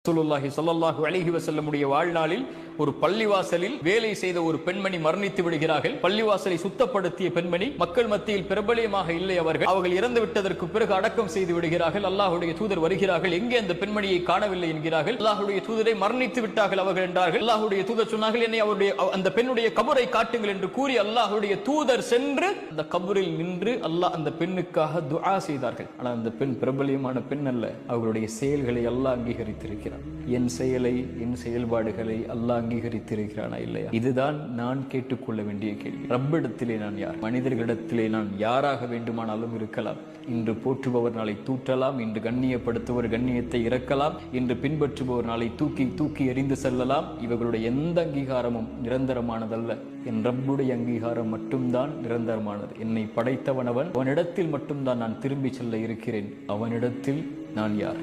ரசூலுல்லாஹி ஸல்லல்லாஹு அலைஹி வஸல்லமுடைய வாழ்நாளில் ஒரு பள்ளிவாசலில் வேலை செய்த ஒரு பெண்மணி மரணித்து விடுகிறார்கள். பள்ளிவாசலை சுத்தப்படுத்திய பெண்மணி மக்கள் மத்தியில் பிரபலியமாக இல்லை. அவர்கள் இறந்து விட்டதற்கு பிறகு அடக்கம் செய்து விடுகிறார்கள். அல்லாஹ்வுடைய தூதர் வருகிறார்கள், எங்கே அந்த பெண்மணியை காணவில்லை என்கிறார்கள். அல்லாஹ்வுடைய தூதரை மரணித்து விட்டார்கள் அவர்கள் என்றார்கள். அல்லாஹ்வுடைய தூதர் சொன்னார்கள், என்னை அந்த பெண்ணுடைய கபரை காட்டுங்கள் என்று கூறி அல்லாஹ்வுடைய தூதர் சென்று அந்த கபரில் நின்று அல்லாஹ் அந்த பெண்ணுக்காக துஆ செய்தார்கள். ஆனால் அந்த பெண் பிரபலியமான பெண் அல்ல, அவர்களுடைய செயல்களை அல்லாஹ் அங்கீகரித்திருக்கிறார். என் செயலை, என் செயல்பாடுகளை அல்லாஹ் அங்கீகரித்திருக்கிறானா இல்லையா? இதுதான் நான் கேட்டுக்கொள்ள வேண்டிய கேள்வி. ரப்பிடத்திலே நான் யார்? மனிதர்களிடத்திலே நான் யாராக வேண்டுமானாலும் இருக்கலாம். இன்று போற்றுபவர் நாளை தூற்றலாம், இன்று கண்ணியப்படுத்துவர் கண்ணியத்தை இறக்கலாம், இன்று பின்பற்றுபவர் நாளை தூக்கி எறிந்து செல்லலாம். இவர்களுடைய எந்த அங்கீகாரமும் நிரந்தரமானதல்ல. என் ரப்புடைய அங்கீகாரம் மட்டும்தான் நிரந்தரமானது. என்னை படைத்தவனவன், அவனிடத்தில் மட்டும்தான் நான் திரும்பி செல்ல இருக்கிறேன். அவனிடத்தில் நான் யார்?